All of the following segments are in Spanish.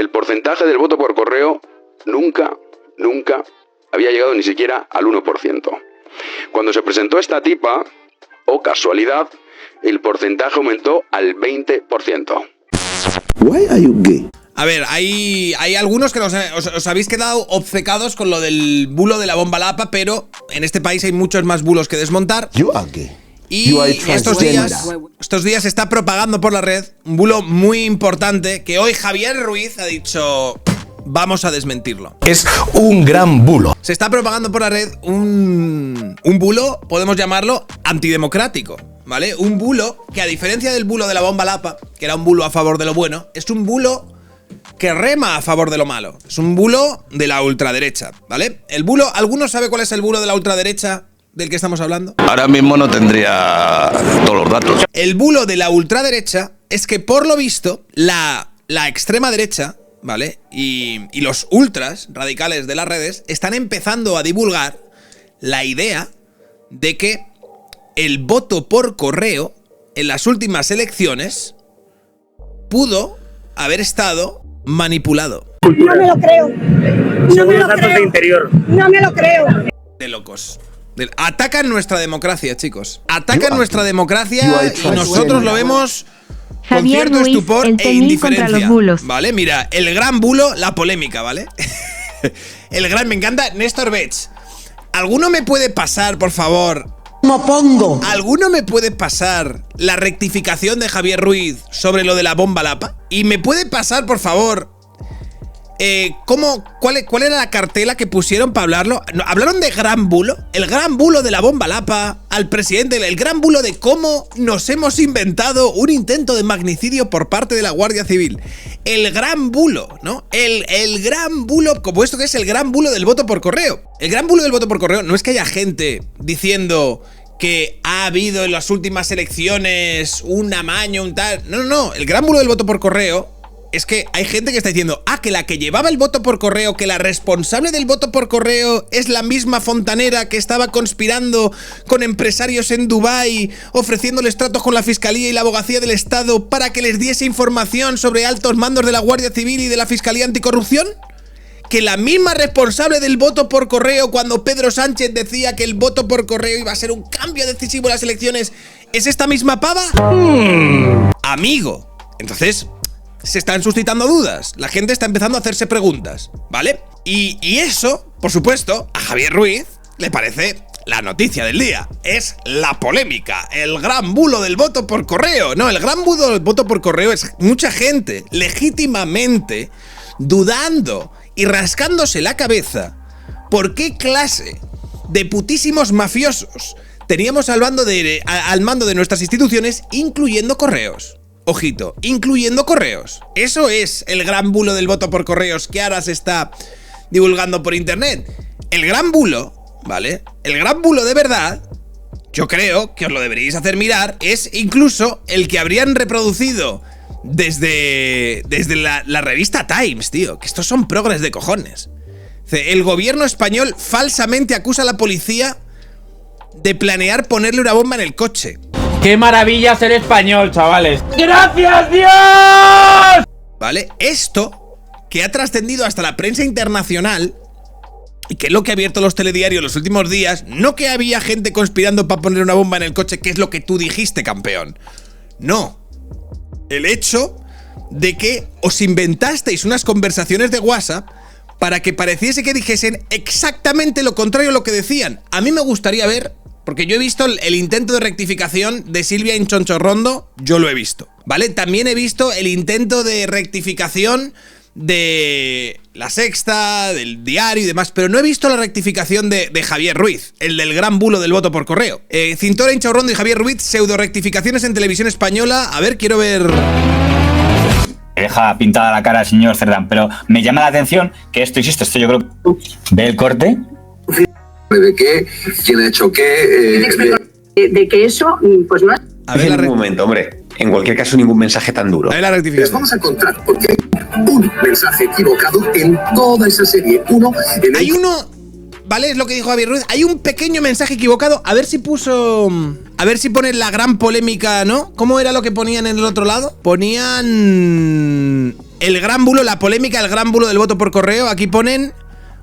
el porcentaje del voto por correo nunca había llegado ni siquiera al 1%. Cuando se presentó esta tipa, oh casualidad, el porcentaje aumentó al 20%. Why are you gay? A ver, hay algunos que os habéis quedado obcecados con lo del bulo de la bomba lapa, pero en este país hay muchos más bulos que desmontar. You are gay. Y estos días se está propagando por la red un bulo muy importante que hoy Javier Ruiz ha dicho: vamos a desmentirlo. Es un gran bulo. Se está propagando por la red un bulo, podemos llamarlo antidemocrático, ¿vale? Un bulo que, a diferencia del bulo de la bomba lapa, que era un bulo a favor de lo bueno, es un bulo que rema a favor de lo malo. Es un bulo de la ultraderecha, ¿vale? El bulo, ¿alguno sabe cuál es el bulo de la ultraderecha del que estamos hablando? Ahora mismo no tendría todos los datos. El bulo de la ultraderecha es que, por lo visto, la extrema derecha, ¿vale? Y los ultras radicales de las redes están empezando a divulgar la idea de que el voto por correo en las últimas elecciones pudo haber estado manipulado. No me lo creo. No me lo creo. No me lo creo. De locos. Atacan nuestra democracia, chicos. Atacan nuestra democracia y nosotros lo vemos con Javier cierto Ruiz, estupor el e Teñil indiferencia. contra los bulos. Vale, mira, el gran bulo, la polémica, ¿vale? Me encanta Néstor Bech. ¿Alguno me puede pasar, por favor? ¿Cómo pongo? ¿Alguno me puede pasar la rectificación de Javier Ruiz sobre lo de la bomba lapa? ¿Y me puede pasar, por favor, cuál era la cartela que pusieron para hablarlo? ¿Hablaron de gran bulo? El gran bulo de la bomba lapa al presidente, el gran bulo de cómo nos hemos inventado un intento de magnicidio por parte de la Guardia Civil. El gran bulo, ¿no? El gran bulo, como esto que es el gran bulo del voto por correo. El gran bulo del voto por correo no es que haya gente diciendo que ha habido en las últimas elecciones un amaño, un tal... No. El gran bulo del voto por correo es que hay gente que está diciendo: que la que llevaba el voto por correo, que la responsable del voto por correo es la misma fontanera que estaba conspirando con empresarios en Dubái, ofreciéndoles tratos con la Fiscalía y la Abogacía del Estado para que les diese información sobre altos mandos de la Guardia Civil y de la Fiscalía Anticorrupción. Que la misma responsable del voto por correo, cuando Pedro Sánchez decía que el voto por correo iba a ser un cambio decisivo en las elecciones, ¿es esta misma pava? Amigo. Entonces, se están suscitando dudas. La gente está empezando a hacerse preguntas, ¿vale? Y eso, por supuesto, a Javier Ruiz le parece la noticia del día. Es la polémica, el gran bulo del voto por correo. No, el gran bulo del voto por correo es mucha gente legítimamente dudando y rascándose la cabeza por qué clase de putísimos mafiosos teníamos al mando de nuestras instituciones, incluyendo correos. Ojito, incluyendo correos. Eso es el gran bulo del voto por correos que ahora se está divulgando por internet. El gran bulo, ¿vale? El gran bulo de verdad, yo creo que os lo deberíais hacer mirar, es incluso el que habrían reproducido desde la revista Times, tío. Que estos son progres de cojones. El gobierno español falsamente acusa a la policía de planear ponerle una bomba en el coche. ¡Qué maravilla ser español, chavales! ¡Gracias, Dios! ¿Vale? Esto, que ha trascendido hasta la prensa internacional, y que es lo que ha abierto los telediarios los últimos días, no que había gente conspirando para poner una bomba en el coche, que es lo que tú dijiste, campeón. No. El hecho de que os inventasteis unas conversaciones de WhatsApp para que pareciese que dijesen exactamente lo contrario a lo que decían. A mí me gustaría ver, porque yo he visto el intento de rectificación de Silvia Inchonchorrondo, yo lo he visto, ¿vale? También he visto el intento de rectificación de La Sexta, del Diario y demás, pero no he visto la rectificación de Javier Ruiz, el del gran bulo del voto por correo. Cintora, Inchorrondo y Javier Ruiz, pseudo rectificaciones en televisión española. A ver, quiero ver... Deja pintada la cara al señor Cerdán, pero me llama la atención que esto yo creo que... ¿Ve el corte? De qué, quién ha hecho qué... De que eso, pues no es... A ver, un momento, hombre. En cualquier caso, ningún mensaje tan duro. A ver la rectificación. Les vamos a contar, porque hay un mensaje equivocado en toda esa serie. Uno... Hay uno ¿vale? Es lo que dijo Javier Ruiz. Hay un pequeño mensaje equivocado. A ver si pone la gran polémica, ¿no? ¿Cómo era lo que ponían en el otro lado? Ponían el gran bulo, la polémica, el gran bulo del voto por correo. Aquí ponen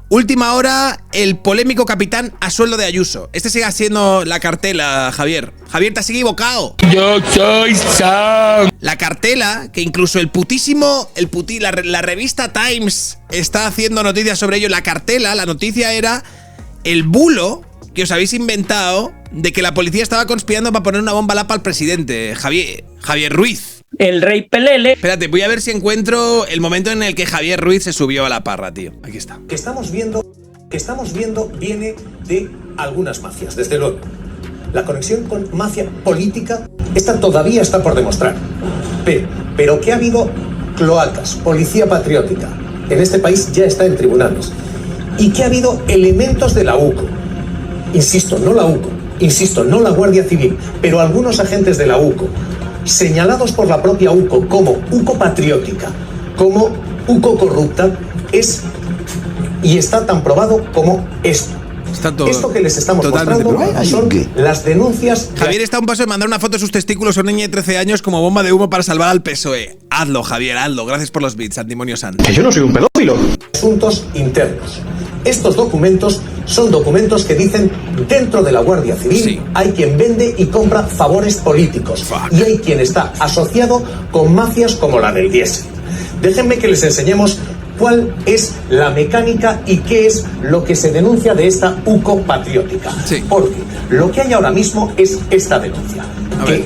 última hora, el polémico capitán a sueldo de Ayuso. Este sigue siendo la cartela, Javier. Javier, te has equivocado. Yo soy Sam. La cartela, que incluso la revista Times está haciendo noticias sobre ello. La cartela, la noticia era el bulo que os habéis inventado de que la policía estaba conspirando para poner una bomba lapa al presidente, Javier Ruiz. El rey Pelele. Espérate, voy a ver si encuentro el momento en el que Javier Ruiz se subió a la parra, tío. Aquí está. Que estamos viendo viene de algunas mafias, desde luego. La conexión con mafia política, todavía está por demostrar. Pero que ha habido cloacas, policía patriótica, en este país ya está en tribunales. Y que ha habido elementos de la UCO. Insisto, no la UCO. Insisto, no la Guardia Civil, pero algunos agentes de la UCO, señalados por la propia UCO como UCO patriótica, como UCO corrupta, y está tan probado como esto. Esto que les estamos mostrando son las denuncias. Javier está a un paso de mandar una foto de sus testículos a una niña de 13 años como bomba de humo para salvar al PSOE. Hazlo, Javier, hazlo. Gracias por los bits, Antimonio Santo. Que yo no soy un pedófilo. Asuntos internos. Estos documentos son documentos que dicen dentro de la Guardia Civil hay quien vende y compra favores políticos. Y hay quien está asociado con mafias como la del diésel. Déjenme que les enseñemos cuál es la mecánica y qué es lo que se denuncia de esta UCO patriótica. Porque lo que hay ahora mismo es esta denuncia. Que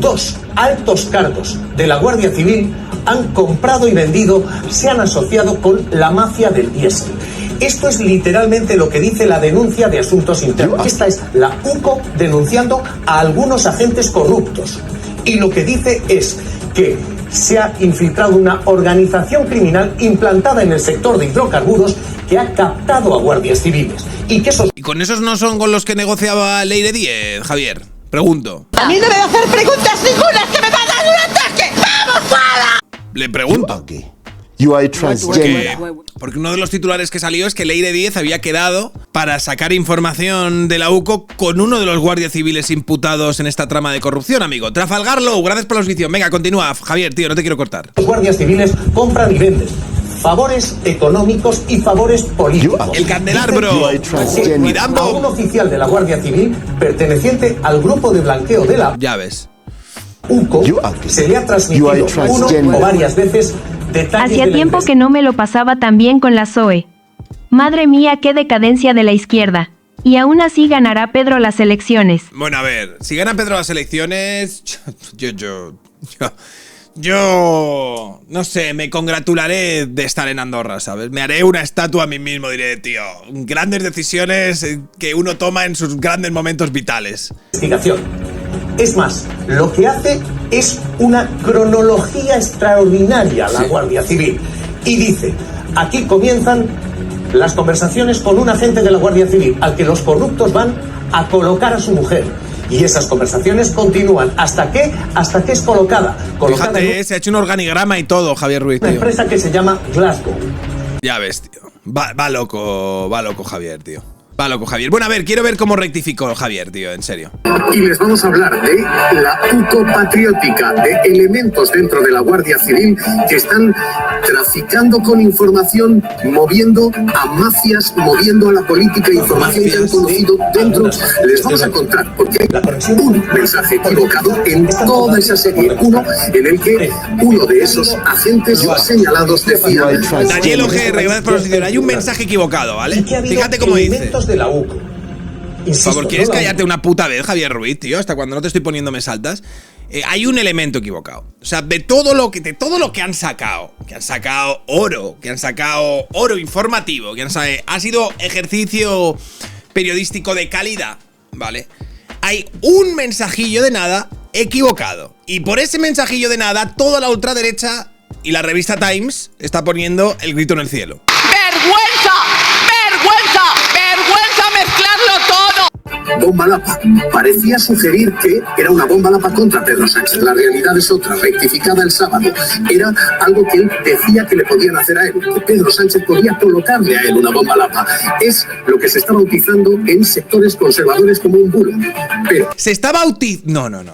2 altos cargos de la Guardia Civil han comprado y vendido, se han asociado con la mafia del diésel. Esto es literalmente lo que dice la denuncia de asuntos internos. Esta es la UCO denunciando a algunos agentes corruptos. Y lo que dice es que se ha infiltrado una organización criminal implantada en el sector de hidrocarburos que ha captado a guardias civiles. Y con esos no son con los que negociaba Leire Díez, Javier. Pregunto. A mí no me va a hacer preguntas ninguna, que me va a dar un ataque. ¡Vamos, fuera! Le pregunto. You are transgender. Porque uno de los titulares que salió es que Leire Díez había quedado para sacar información de la UCO con uno de los guardias civiles imputados en esta trama de corrupción, amigo. Trafalgar Law, gracias por la audición. Venga, continúa, Javier, tío, no te quiero cortar. Los guardias civiles compran y venden favores económicos y favores políticos. El candelabro. A un oficial de la Guardia Civil perteneciente al grupo de blanqueo de la UCO se le ha transmitido uno o varias veces detalles. Hacía tiempo que no me lo pasaba tan bien con la ZOE. Madre mía, qué decadencia de la izquierda. Y aún así ganará Pedro las elecciones. Bueno, a ver, si gana Pedro las elecciones, yo no sé, me congratularé de estar en Andorra, ¿sabes? Me haré una estatua a mí mismo, diré, tío, grandes decisiones que uno toma en sus grandes momentos vitales. Investigación. Es más, lo que hace es una cronología extraordinaria la Guardia Civil. Y dice, aquí comienzan las conversaciones con un agente de la Guardia Civil al que los corruptos van a colocar a su mujer. Y esas conversaciones continúan hasta que es colocada. Fíjate, se ha hecho un organigrama y todo, Javier Ruiz, tío. Una empresa que se llama Glasgow. Ya ves, tío. Va loco Javier, tío. Va loco, Javier. Bueno, a ver, quiero ver cómo rectificó Javier, tío, en serio. Y les vamos a hablar de la UCO patriótica, de elementos dentro de la Guardia Civil que están traficando con información, moviendo a mafias, moviendo a la política, información que han conocido dentro. Les vamos a contar, porque hay un mensaje equivocado en toda esa serie. Uno en el que uno de esos agentes señalados decía... Daniel OGR, gracias por la posición. Hay un mensaje equivocado, ¿vale? Fíjate cómo dice. De la UCO. Por favor, ¿quieres callarte una puta vez, Javier Ruiz, tío? Hasta cuando no te estoy poniéndome saltas. Hay un elemento equivocado. O sea, de todo lo que han sacado, oro, informativo, ha sido ejercicio periodístico de calidad, ¿vale? Hay un mensajillo de nada equivocado. Y por ese mensajillo de nada, toda la ultraderecha y la revista Times está poniendo el grito en el cielo. ¡Vergüenza! ¡Vergüenza! ¡Vergüenza mezclarlo todo! bomba Lapa. Parecía sugerir que era una bomba Lapa contra Pedro Sánchez. La realidad es otra, rectificada el sábado. Era algo que él decía que le podían hacer a él, que Pedro Sánchez podía colocarle a él una bomba Lapa. Es lo que se está bautizando en sectores conservadores como un bulo. Pero se está bautizando. No.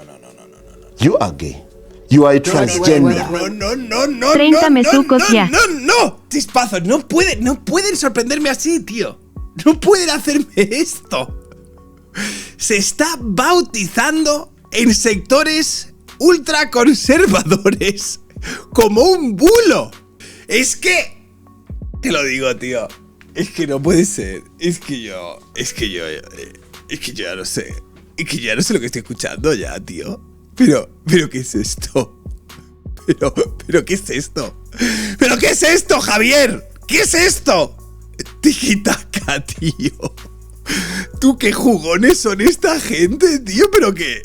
You are gay. You are transgender. No. 30 mesucos ya. No. Chispazos, no pueden sorprenderme así, tío. No pueden hacerme esto. Se está bautizando en sectores ultraconservadores como un bulo. Es que... Te lo digo, tío. Es que no puede ser. Es que yo ya no sé. Es que ya no sé lo que estoy escuchando ya, tío. Pero ¿qué es esto? Pero ¿qué es esto? ¿Pero qué es esto, Javier? ¿Qué es esto? Tiki-taka, tío. ¿Tú qué jugones son esta gente, tío? ¿Pero qué?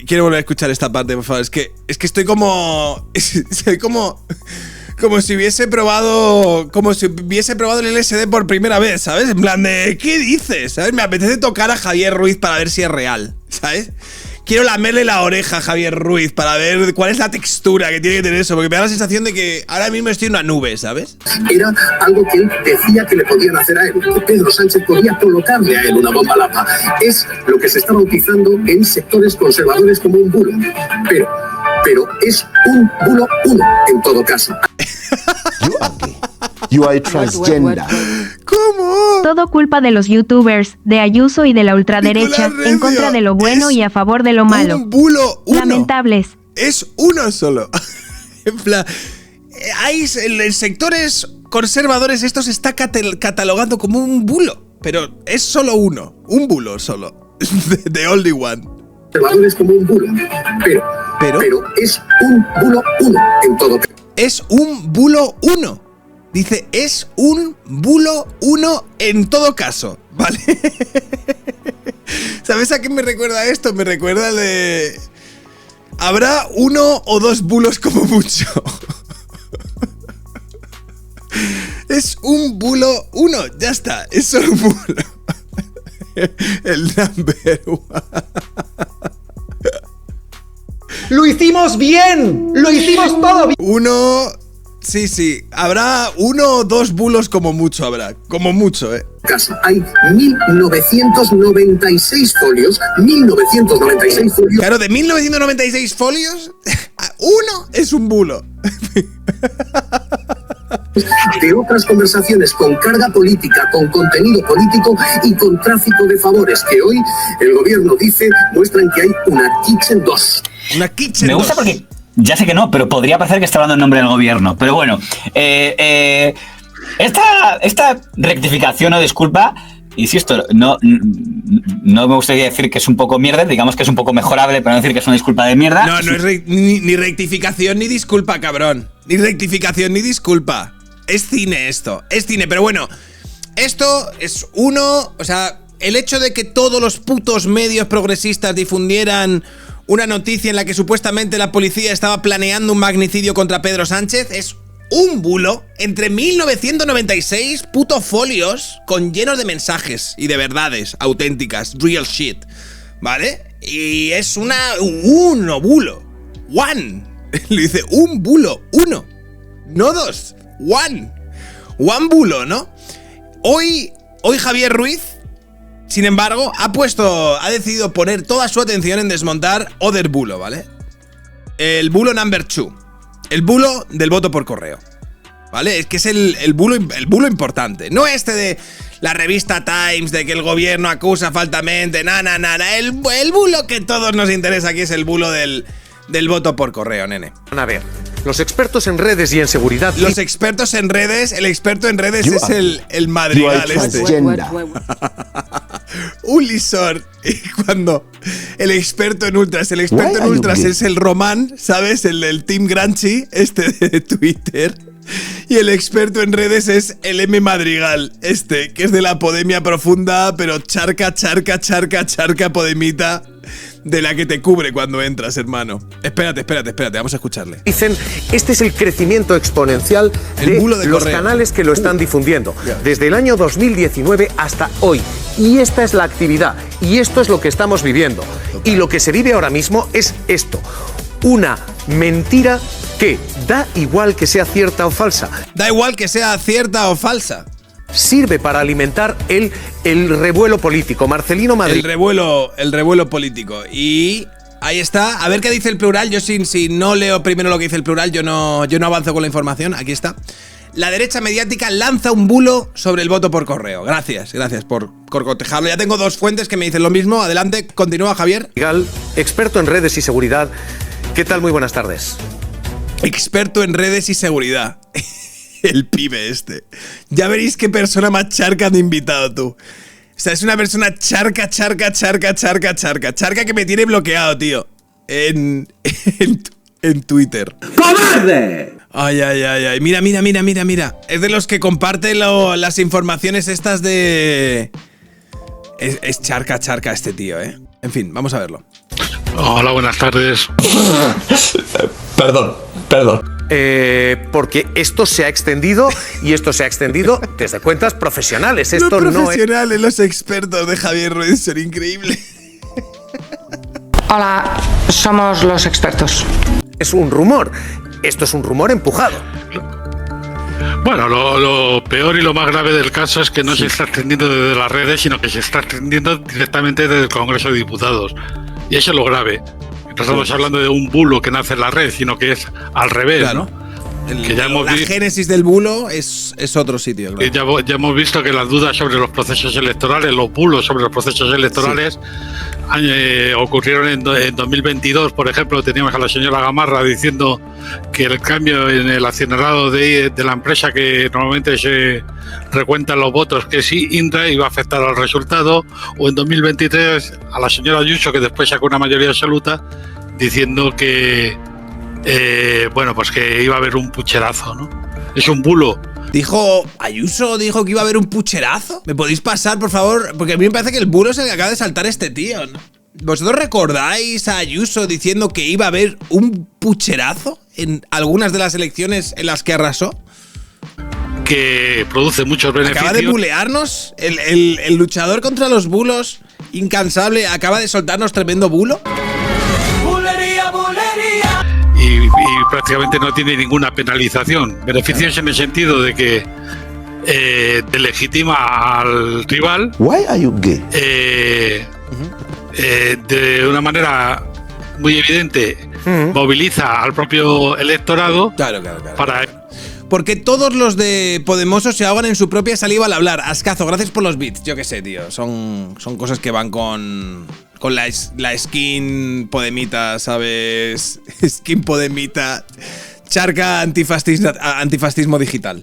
Quiero volver a escuchar esta parte, por favor. Es que estoy como... Estoy como si hubiese probado el LSD por primera vez, ¿sabes? En plan de, ¿qué dices? ¿Sabes? Me apetece tocar a Javier Ruiz para ver si es real, ¿sabes? Quiero lamerle la oreja a Javier Ruiz para ver cuál es la textura que tiene que tener eso, porque me da la sensación de que ahora mismo estoy en una nube, ¿sabes? Era algo que él decía que le podían hacer a él, que Pedro Sánchez podía colocarle a él una bomba Lapa. Es lo que se está bautizando en sectores conservadores como un bulo. Pero es un bulo uno, en todo caso. You are gay. You are transgender. ¿Cómo? Todo culpa de los youtubers, de Ayuso y de la ultraderecha, en contra de lo bueno y a favor de lo malo. Un bulo uno. Lamentables. Es uno solo. En plan, hay en sectores conservadores esto se está catalogando como un bulo, pero es solo uno, un bulo solo. The only one. Conservadores como un bulo. Pero es un bulo uno, en todo caso. Es un bulo uno. Dice, es un bulo uno en todo caso, ¿vale? ¿Sabes a qué me recuerda esto? Me recuerda de... Habrá uno o dos bulos como mucho. Es un bulo uno, ya está, es solo un bulo. El number one. ¡Lo hicimos bien! ¡Lo hicimos todo bien! Uno... Sí, habrá uno o dos bulos como mucho habrá, como mucho, Caso. Hay 1996 folios, 1996 folios. Claro, de 1996 folios, uno es un bulo. De otras conversaciones con carga política, con contenido político y con tráfico de favores que hoy el gobierno dice muestran que hay una Kitchen 2. Una Kitchen 2. Me gusta porque... Ya sé que no, pero podría parecer que está hablando en nombre del gobierno. Pero bueno, esta rectificación o disculpa, insisto, no me gustaría decir que es un poco mierda, digamos que es un poco mejorable, pero no decir que es una disculpa de mierda. No es ni rectificación ni disculpa, cabrón. Ni rectificación ni disculpa. Es cine esto, es cine, pero bueno, esto es uno, o sea, el hecho de que todos los putos medios progresistas difundieran una noticia en la que supuestamente la policía estaba planeando un magnicidio contra Pedro Sánchez es un bulo entre 1996 putos folios con llenos de mensajes y de verdades auténticas, real shit, ¿vale? Y es uno bulo, one, le dice un bulo, uno, no dos, one bulo, ¿no? Hoy Javier Ruiz, sin embargo, ha decidido poner toda su atención en desmontar other bulo, ¿vale? El bulo number 2. El bulo del voto por correo, ¿vale? Es que es el bulo importante. No este de la revista Times, de que el gobierno acusa falsamente. El bulo que todos nos interesa aquí es el bulo del voto por correo, nene. A ver, los expertos en redes y en seguridad... Los expertos en redes, el experto en redes es el madrigal este. Ulisor, y cuando el experto en ultras es el Román, ¿sabes? El Team Granchi, este de Twitter. Y el experto en redes es el M Madrigal, que es de la Podemia profunda, pero charca, podemita de la que te cubre cuando entras, hermano. Espérate, vamos a escucharle. Dicen, este es el crecimiento exponencial de los canales que lo están difundiendo, desde el año 2019 hasta hoy. Y esta es la actividad, y esto es lo que estamos viviendo. Y lo que se vive ahora mismo es esto, una mentira que da igual que sea cierta o falsa. Da igual que sea cierta o falsa. Sirve para alimentar el revuelo político. Marcelino Madrid. El revuelo político. Y ahí está. A ver qué dice el plural. Yo si no leo primero lo que dice el plural, yo no avanzo con la información. Aquí está. La derecha mediática lanza un bulo sobre el voto por correo. Gracias por cotejarlo. Ya tengo 2 fuentes que me dicen lo mismo. Adelante, continúa, Javier. Experto en redes y seguridad. ¿Qué tal? Muy buenas tardes. Experto en redes y seguridad. El pibe este. Ya veréis qué persona más charca de invitado tú. O sea, es una persona charca que me tiene bloqueado, tío. En Twitter. ¡Cobarde! Ay. Mira. Es de los que comparte las informaciones estas de... Es charca este tío, ¿eh? En fin, vamos a verlo. Hola, buenas tardes. Perdón. Porque esto se ha extendido desde cuentas profesionales. Esto los profesionales, los expertos de Javier Ruiz son increíbles. Hola, somos los expertos. Es un rumor. Esto es un rumor empujado. Bueno, lo peor y lo más grave del caso es que no se está extendiendo desde las redes, sino que se está extendiendo directamente desde el Congreso de Diputados. Y eso es lo grave. No estamos hablando de un bulo que nace en la red, sino que es al revés. Claro. ¿No? La génesis del bulo es otro sitio. Claro. Ya hemos visto que las dudas sobre los procesos electorales, los bulos sobre los procesos electorales, ocurrieron en 2022. Por ejemplo, teníamos a la señora Gamarra diciendo que el cambio en el accionariado de la empresa que normalmente se recuentan los votos, que sí, Indra, iba a afectar al resultado. O en 2023 a la señora Ayuso, que después sacó una mayoría absoluta, diciendo que pues que iba a haber un pucherazo, ¿no? Es un bulo. Ayuso dijo que iba a haber un pucherazo. ¿Me podéis pasar, por favor? Porque a mí me parece que el bulo es el que acaba de saltar este tío, ¿no? ¿Vosotros recordáis a Ayuso diciendo que iba a haber un pucherazo en algunas de las elecciones en las que arrasó? Que produce muchos beneficios. Acaba de bulearnos. El luchador contra los bulos, incansable, acaba de soltarnos tremendo bulo. Y prácticamente no tiene ninguna penalización. Beneficios en el sentido de que te legitima al rival. Why are you gay? De una manera muy evidente, moviliza al propio electorado. Claro. Porque todos los de Podemosos se ahogan en su propia saliva al hablar. Ascazo, gracias por los bits. Yo qué sé, tío. Son cosas que van con la skin podemita, ¿sabes? Skin podemita. Charca antifascismo digital.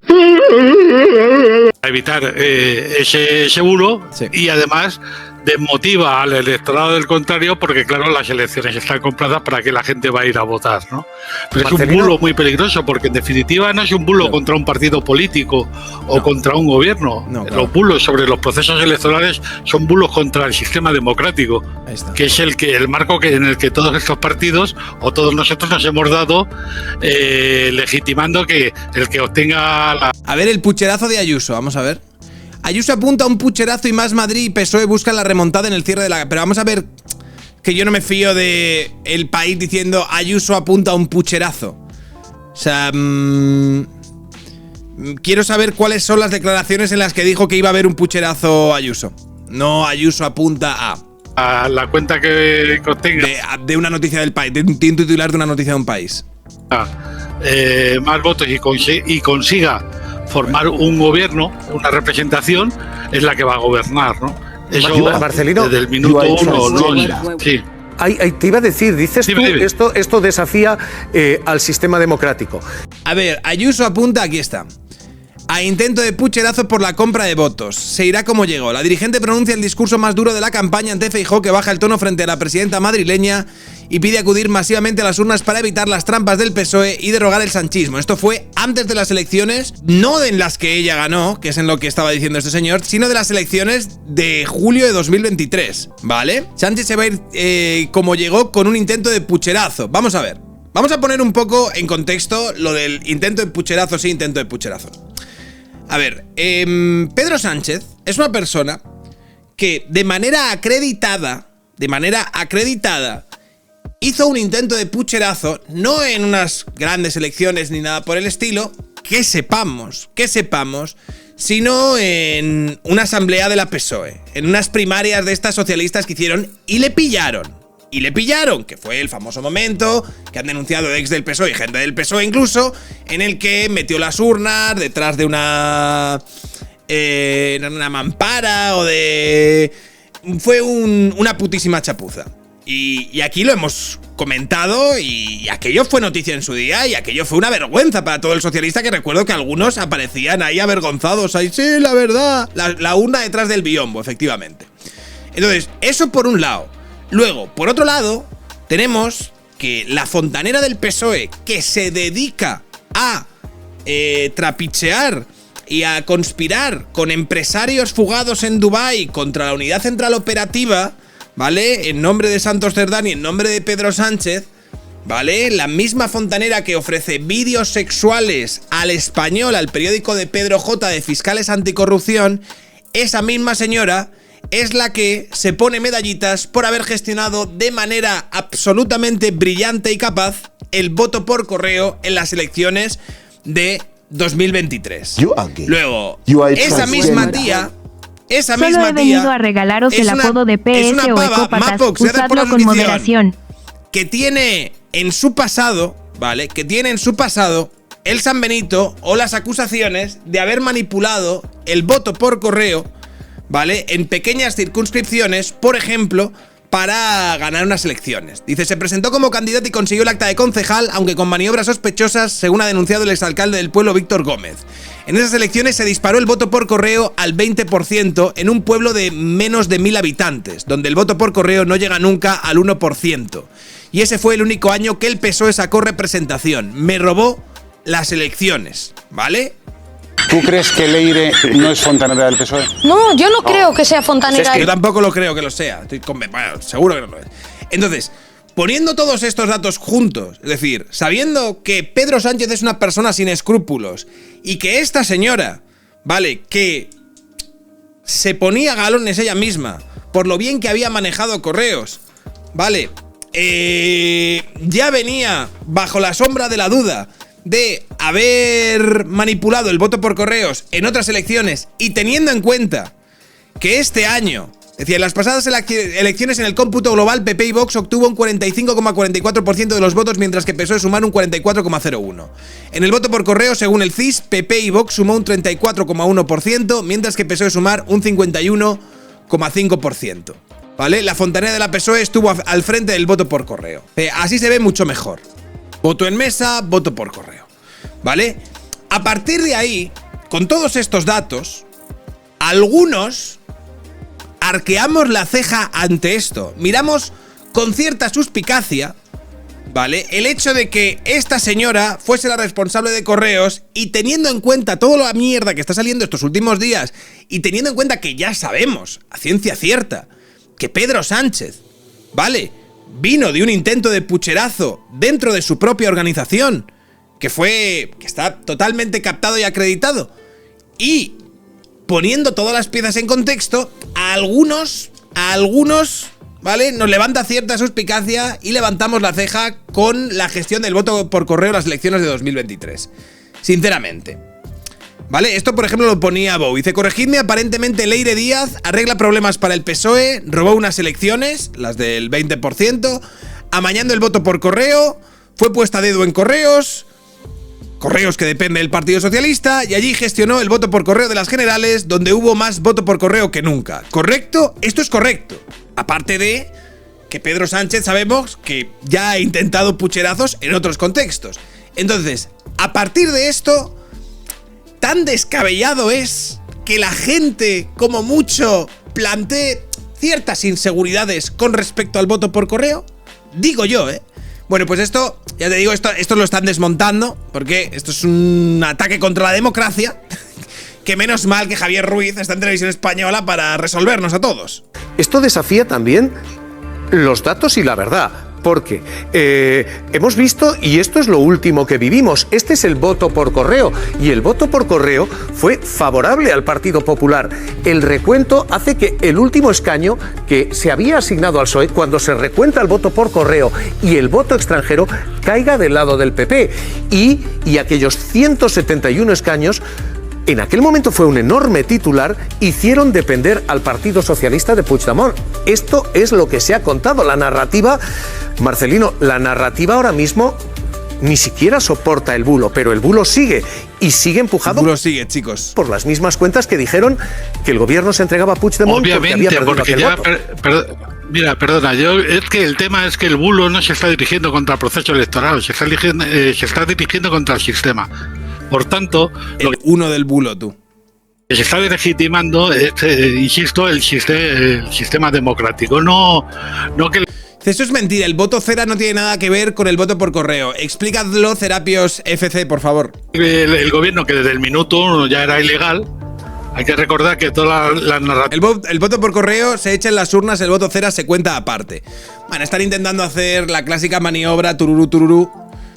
Para evitar ese bulo, sí. Y además desmotiva al electorado del contrario, porque claro, las elecciones están compradas para que la gente va a ir a votar, ¿no? Pero es un bulo muy peligroso, porque en definitiva no es un bulo contra un partido político o contra un gobierno. Los bulos sobre los procesos electorales son bulos contra el sistema democrático, que es el marco en el que todos estos partidos o todos nosotros nos hemos dado, legitimando que el que obtenga la... A ver, el pucherazo de Ayuso, vamos a ver. Ayuso apunta a un pucherazo y Más Madrid y PSOE buscan la remontada en el cierre de la... Pero vamos a ver, que yo no me fío de El País diciendo Ayuso apunta a un pucherazo. O sea, quiero saber cuáles son las declaraciones en las que dijo que iba a haber un pucherazo Ayuso. No Ayuso apunta a la cuenta que obtenga. De una noticia del País, de un titular de una noticia de un país. Más votos y consiga formar un gobierno, una representación, es la que va a gobernar, ¿no? Eso, Marcelino, desde el minuto uno, no. Sí. Te iba a decir, dices tú, esto desafía al sistema democrático. A ver, Ayuso apunta, aquí está. a intento de pucherazo por la compra de votos. Se irá como llegó. La dirigente pronuncia el discurso más duro de la campaña ante Feijóo, que baja el tono frente a la presidenta madrileña y pide acudir masivamente a las urnas para evitar las trampas del PSOE y derogar el sanchismo. Esto fue antes de las elecciones, no en las que ella ganó, que es en lo que estaba diciendo este señor, sino de las elecciones de julio de 2023, ¿vale? Sánchez se va a ir como llegó, con un intento de pucherazo. Vamos a ver. Vamos a poner un poco en contexto lo del intento de pucherazo, sí, intento de pucherazo. A ver, Pedro Sánchez es una persona que de manera acreditada, hizo un intento de pucherazo, no en unas grandes elecciones ni nada por el estilo, que sepamos, sino en una asamblea de la PSOE, en unas primarias de estas socialistas que hicieron y le pillaron, que fue el famoso momento que han denunciado ex del PSOE y gente del PSOE incluso, en el que metió las urnas detrás de una mampara o de... Fue una putísima chapuza. Y aquí lo hemos comentado y aquello fue noticia en su día y aquello fue una vergüenza para todo el socialista, que recuerdo que algunos aparecían ahí avergonzados, ahí sí, la verdad, la urna detrás del biombo, efectivamente. Entonces, eso por un lado. Luego, por otro lado, tenemos que la fontanera del PSOE, que se dedica a trapichear y a conspirar con empresarios fugados en Dubái contra la unidad central operativa, ¿vale? En nombre de Santos Cerdán y en nombre de Pedro Sánchez, ¿vale? La misma fontanera que ofrece vídeos sexuales al Español, al periódico de Pedro J. de Fiscales Anticorrupción, esa misma señora es la que se pone medallitas por haber gestionado de manera absolutamente brillante y capaz el voto por correo en las elecciones de 2023. Luego, esa misma tía... Solo he venido a regalaros el apodo de PS o Ecópatas, usadlo con moderación. Que tiene en su pasado, ¿vale? Que tiene en su pasado el San Benito o las acusaciones de haber manipulado el voto por correo, ¿vale? En pequeñas circunscripciones, por ejemplo, para ganar unas elecciones. Dice, se presentó como candidato y consiguió el acta de concejal, aunque con maniobras sospechosas, según ha denunciado el exalcalde del pueblo, Víctor Gómez. En esas elecciones se disparó el voto por correo al 20% en un pueblo de menos de 1000 habitantes, donde el voto por correo no llega nunca al 1%. Y ese fue el único año que el PSOE sacó representación. Me robó las elecciones, ¿vale? ¿Tú crees que Leire no es fontanera del PSOE? No, yo no creo que sea fontanera. Yo tampoco lo creo que lo sea. Bueno, seguro que no lo es. Entonces, poniendo todos estos datos juntos, es decir, sabiendo que Pedro Sánchez es una persona sin escrúpulos y que esta señora, ¿vale?, que se ponía galones ella misma por lo bien que había manejado correos, ¿vale?, ya venía bajo la sombra de la duda de haber manipulado el voto por correos en otras elecciones, y teniendo en cuenta que este año, es decir, en las pasadas elecciones, en el cómputo global, PP y Vox obtuvo un 45,44% de los votos, mientras que PSOE sumar un 44,01%. En el voto por correo, según el CIS, PP y Vox sumó un 34,1%, mientras que PSOE sumar un 51,5%. ¿Vale? La fontanera de la PSOE estuvo al frente del voto por correo. Así se ve mucho mejor. Voto en mesa, voto por correo, ¿vale? A partir de ahí, con todos estos datos, algunos arqueamos la ceja ante esto. Miramos con cierta suspicacia, ¿vale?, el hecho de que esta señora fuese la responsable de correos, y teniendo en cuenta toda la mierda que está saliendo estos últimos días, y teniendo en cuenta que ya sabemos, a ciencia cierta, que Pedro Sánchez, ¿vale?, vino de un intento de pucherazo dentro de su propia organización, que está totalmente captado y acreditado, y poniendo todas las piezas en contexto, a algunos, ¿vale?, nos levanta cierta suspicacia y levantamos la ceja con la gestión del voto por correo en las elecciones de 2023. Sinceramente. ¿Vale? Esto, por ejemplo, lo ponía Bou. Dice, corregidme, aparentemente Leire Díaz arregla problemas para el PSOE, robó unas elecciones, las del 20%, amañando el voto por correo, fue puesta a dedo en correos que depende del Partido Socialista, y allí gestionó el voto por correo de las generales, donde hubo más voto por correo que nunca. ¿Correcto? Esto es correcto. Aparte de que Pedro Sánchez sabemos que ya ha intentado pucherazos en otros contextos. Entonces, a partir de esto, tan descabellado es que la gente, como mucho, plantee ciertas inseguridades con respecto al voto por correo? Digo yo, ¿eh? Bueno, pues esto, ya te digo, esto lo están desmontando, porque esto es un ataque contra la democracia, que menos mal que Javier Ruiz está en Televisión Española para resolvernos a todos. Esto desafía también los datos y la verdad, porque hemos visto, y esto es lo último que vivimos, este es el voto por correo, y el voto por correo fue favorable al Partido Popular. El recuento hace que el último escaño que se había asignado al PSOE, cuando se recuenta el voto por correo y el voto extranjero, caiga del lado del PP, y aquellos 171 escaños, en aquel momento fue un enorme titular, hicieron depender al Partido Socialista de Puigdemont. Esto es lo que se ha contado. La narrativa, Marcelino, la narrativa ahora mismo ni siquiera soporta el bulo, pero el bulo sigue y sigue empujado. El bulo sigue, chicos. Por las mismas cuentas que dijeron que el gobierno se entregaba a Puigdemont. Obviamente, porque ya... Mira, perdona, es que el tema es que el bulo no se está dirigiendo contra el proceso electoral, se está dirigiendo contra el sistema. Por tanto, uno del bulo, tú. Se está delegitimando, insisto, el sistema democrático. No que... Eso es mentira, el voto cera no tiene nada que ver con el voto por correo. Explícalo, Serapios FC, por favor. El gobierno, que desde el minuto 1 ya era ilegal, hay que recordar que toda la narrativa... El voto por correo se echa en las urnas, el voto cera se cuenta aparte. Bueno, están intentando hacer la clásica maniobra tururú tururú.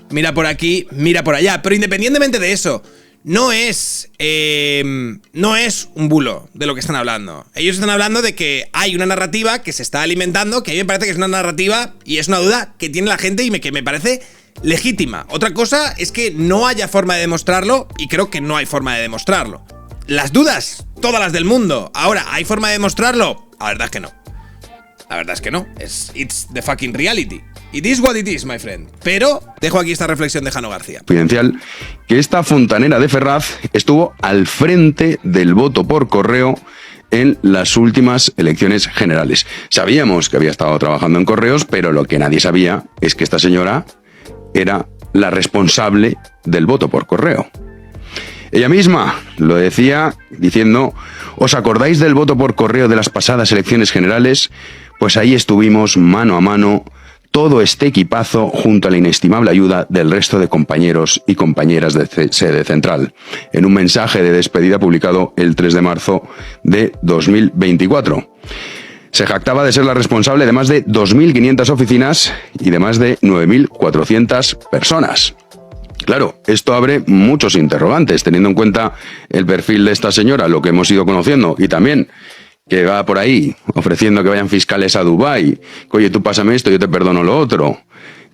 Mira por aquí, mira por allá. Pero independientemente de eso, no es un bulo de lo que están hablando. Ellos están hablando de que hay una narrativa que se está alimentando, que a mí me parece que es una narrativa y es una duda que tiene la gente y que me parece legítima. Otra cosa es que no haya forma de demostrarlo, y creo que no hay forma de demostrarlo. Las dudas, todas las del mundo. Ahora, ¿hay forma de demostrarlo? La verdad es que no. La verdad es que no. It's the fucking reality. It is what it is, my friend. Pero dejo aquí esta reflexión de Jano García. Confidencial, que esta fontanera de Ferraz estuvo al frente del voto por correo en las últimas elecciones generales. Sabíamos que había estado trabajando en correos, pero lo que nadie sabía es que esta señora era la responsable del voto por correo. Ella misma lo decía diciendo: ¿os acordáis del voto por correo de las pasadas elecciones generales? Pues ahí estuvimos mano a mano, todo este equipazo, junto a la inestimable ayuda del resto de compañeros y compañeras de sede central, en un mensaje de despedida publicado el 3 de marzo de 2024. Se jactaba de ser la responsable de más de 2.500 oficinas y de más de 9.400 personas. Claro, esto abre muchos interrogantes, teniendo en cuenta el perfil de esta señora, lo que hemos ido conociendo, y también que va por ahí ofreciendo que vayan fiscales a Dubái, que oye, tú pásame esto, yo te perdono lo otro,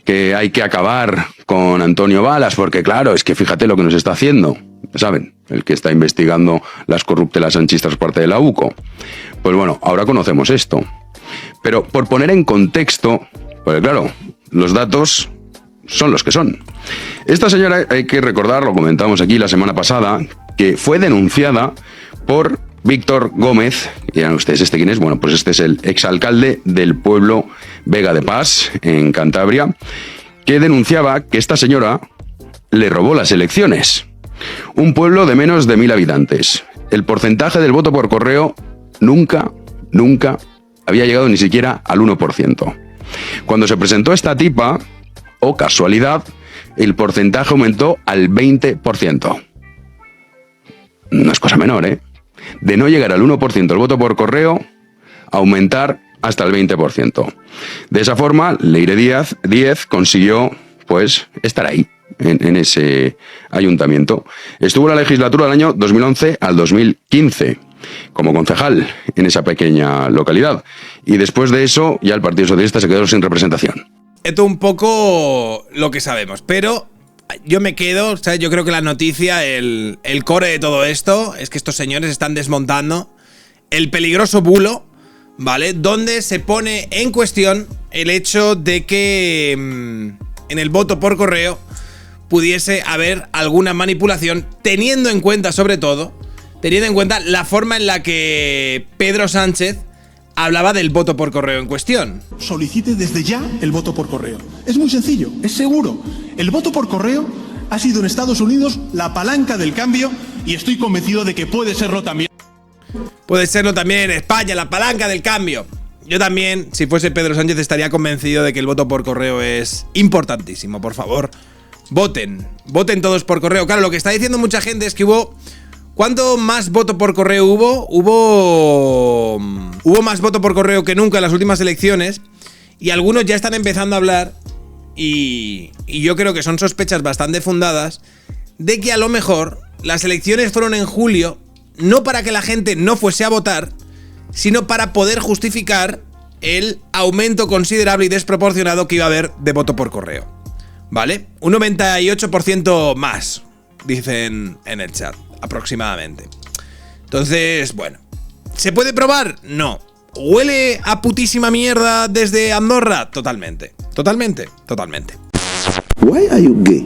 que hay que acabar con Antonio Balas, porque claro, es que fíjate lo que nos está haciendo, ¿saben? El que está investigando las corruptelas sanchistas por parte de la UCO. Pues bueno, ahora conocemos esto. Pero por poner en contexto, pues claro, los datos son los que son. Esta señora, hay que recordar, lo comentamos aquí la semana pasada, que fue denunciada por Víctor Gómez. Dirán ustedes, ¿este quién es? Bueno, pues este es el exalcalde del pueblo Vega de Pas, en Cantabria, que denunciaba que esta señora le robó las elecciones. Un pueblo de menos de 1.000 habitantes. El porcentaje del voto por correo nunca había llegado ni siquiera al 1%. Cuando se presentó esta tipa, o casualidad, el porcentaje aumentó al 20%. No es cosa menor, ¿eh? De no llegar al 1% el voto por correo, aumentar hasta el 20%. De esa forma, Leire Díez consiguió, pues, estar ahí, en ese ayuntamiento. Estuvo en la legislatura del año 2011 al 2015, como concejal en esa pequeña localidad. Y después de eso, ya el Partido Socialista se quedó sin representación. Esto un poco lo que sabemos, pero yo me quedo, ¿sabes? Yo creo que la noticia, el core de todo esto, es que estos señores están desmontando el peligroso bulo, ¿vale? Donde se pone en cuestión el hecho de que en el voto por correo pudiese haber alguna manipulación, teniendo en cuenta, sobre todo, la forma en la que Pedro Sánchez hablaba del voto por correo en cuestión. Solicite desde ya el voto por correo. Es muy sencillo, es seguro. El voto por correo ha sido en Estados Unidos la palanca del cambio y estoy convencido de que puede serlo también. Puede serlo también en España, la palanca del cambio. Yo también, si fuese Pedro Sánchez, estaría convencido de que el voto por correo es importantísimo. Por favor, voten todos por correo. Claro, lo que está diciendo mucha gente es que ¿cuánto más voto por correo hubo? Hubo más voto por correo que nunca en las últimas elecciones. Y algunos ya están empezando a hablar, y yo creo que son sospechas bastante fundadas, de que a lo mejor las elecciones fueron en julio, no para que la gente no fuese a votar, sino para poder justificar el aumento considerable y desproporcionado que iba a haber de voto por correo. ¿Vale? Un 98% más, dicen en el chat, aproximadamente. Entonces, bueno, ¿se puede probar? No. ¿Huele a putísima mierda desde Andorra? Totalmente. Totalmente. Why are you gay?